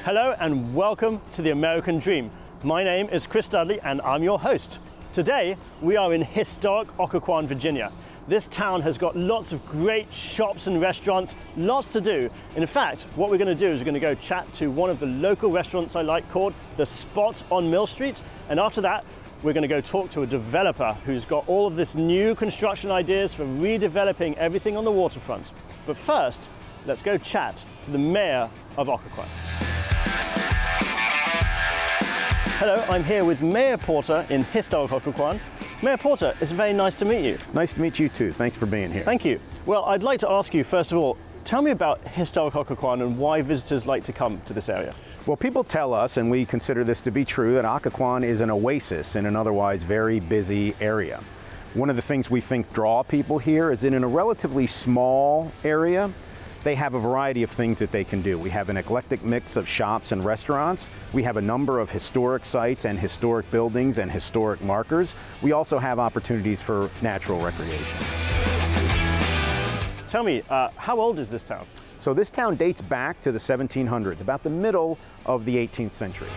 Hello and welcome to the American Dream. My name is Chris Dudley and I'm your host. Today we are in historic Occoquan, Virginia. This town has got lots of great shops and restaurants, lots to do. And in fact, what we're going to do is we're going to go chat to one of the local restaurants I like called The Spot on Mill Street. And after that, we're going to go talk to a developer who's got all of this new construction ideas for redeveloping everything on the waterfront. But first, let's go chat to the Mayor of Occoquan. Hello, I'm here with Mayor Porta in Historic Occoquan. Mayor Porta, it's very nice to meet you. Nice to meet you too. Thanks for being here. Thank you. Well, I'd like to ask you, first of all, tell me about Historic Occoquan and why visitors like to come to this area. Well, people tell us, and we consider this to be true, that Occoquan is an oasis in an otherwise very busy area. One of the things we think draw people here is that in a relatively small area, they have a variety of things that they can do. We have an eclectic mix of shops and restaurants. We have a number of historic sites and historic buildings and historic markers. We also have opportunities for natural recreation. Tell me, how old is this town? So this town dates back to the 1700s, about the middle of the 18th century.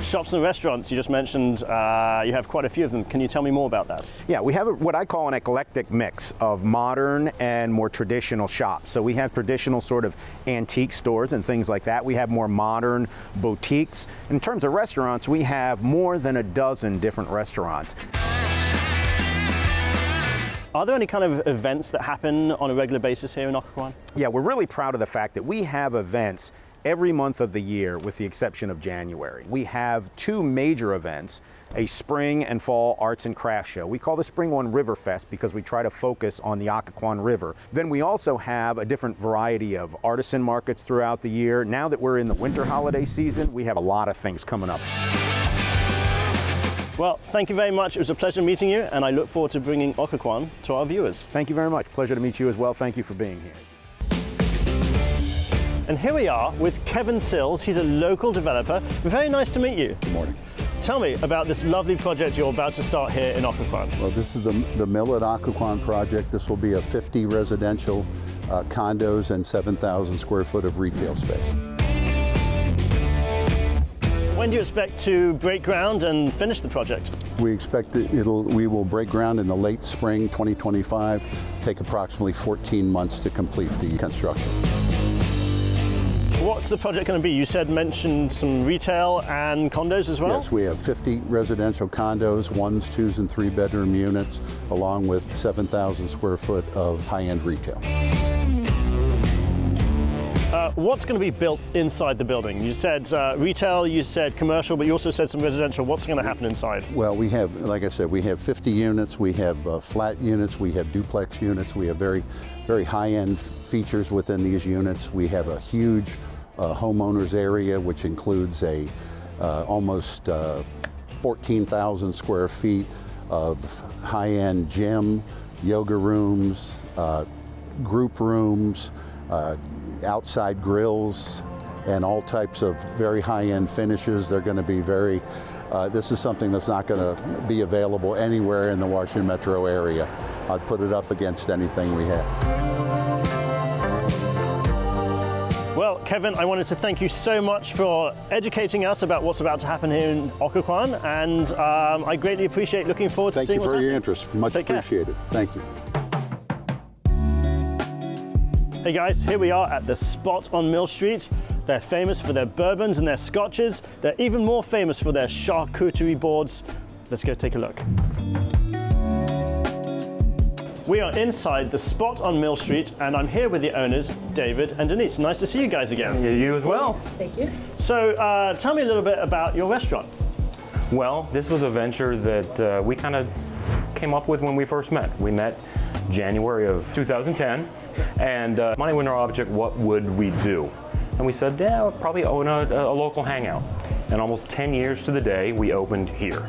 Shops and restaurants, you just mentioned, you have quite a few of them. Can you tell me more about that? Yeah, we have what I call an eclectic mix of modern and more traditional shops. So we have traditional sort of antique stores and things like that. We have more modern boutiques. In terms of restaurants, we have more than a dozen different restaurants. Are there any kind of events that happen on a regular basis here in Occoquan? Yeah, we're really proud of the fact that we have events every month of the year with the exception of January. We have two major events, a spring and fall arts and crafts show. We call the spring one Riverfest because we try to focus on the Occoquan River. Then we also have a different variety of artisan markets throughout the year. Now that we're in the winter holiday season, we have a lot of things coming up. Well, thank you very much. It was a pleasure meeting you, and I look forward to bringing Occoquan to our viewers. Thank you very much. Pleasure to meet you as well. Thank you for being here. And here we are with Kevin Sills. He's a local developer. Very nice to meet you. Good morning. Tell me about this lovely project you're about to start here in Occoquan. Well, this is the Mill at Occoquan project. This will be a 50 residential condos and 7,000 square foot of retail space. When do you expect to break ground and finish the project? We expect that we will break ground in the late spring 2025, take approximately 14 months to complete the construction. What's the project going to be? You mentioned some retail and condos as well? Yes, we have 50 residential condos, 1s, 2s, and 3-bedroom units, along with 7,000 square foot of high-end retail. What's going to be built inside the building? You said retail, you said commercial, but you also said some residential. What's going to happen inside? Well, we have, like I said, we have 50 units, we have flat units, we have duplex units, we have very high-end features within these units. We have a huge homeowners area, which includes a almost 14,000 square feet of high-end gym, yoga rooms, group rooms, outside grills, and all types of very high-end finishes. They're going to be this is something that's not going to be available anywhere in the Washington metro area. I'd put it up against anything we have. Well, Kevin, I wanted to thank you so much for educating us about what's about to happen here in Occoquan, and I greatly appreciate looking forward to seeing what's happening. Thank you for your interest. Much appreciated. Thank you. Hey guys, here we are at the Spot on Mill Street. They're famous for their bourbons and their scotches. They're even more famous for their charcuterie boards. Let's go take a look. We are inside the Spot on Mill Street, and I'm here with the owners, David and Denise. Nice to see you guys again. You as well. Thank you. So tell me a little bit about your restaurant. Well, this was a venture that we kind of came up with when we first met. We met January of 2010, and money went in our object, what would we do? And we said, yeah, we'll probably own a local hangout. And almost 10 years to the day, we opened here.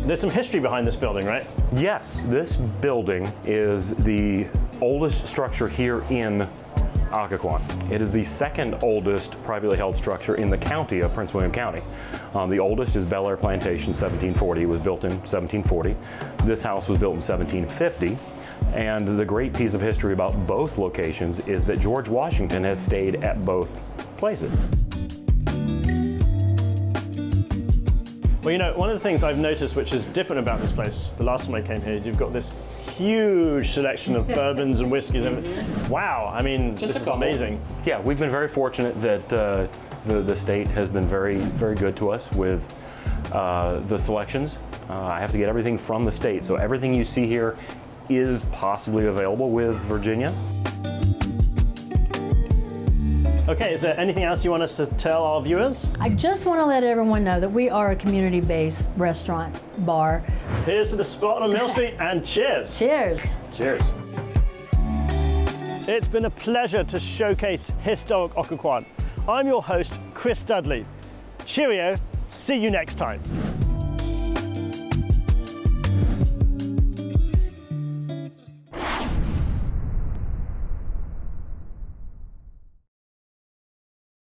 There's some history behind this building, right? Yes, this building is the oldest structure here in Occoquan. It is the second oldest privately held structure in the county of Prince William County. The oldest is Bel Air Plantation, 1740. It was built in 1740. This house was built in 1750. And the great piece of history about both locations is that George Washington has stayed at both places. Well, you know, one of the things I've noticed which is different about this place, the last time I came here, is you've got this huge selection of bourbons and whiskeys. And wow, I mean, this is amazing. Yeah, we've been very fortunate that the state has been very, very good to us with the selections. I have to get everything from the state, so everything you see here is possibly available with Virginia. Okay, is there anything else you want us to tell our viewers? I just want to let everyone know that we are a community-based restaurant bar. Here's to the spot on Mill Street, and cheers. Cheers. Cheers. It's been a pleasure to showcase Historic Occoquan. I'm your host, Chris Dudley. Cheerio, see you next time.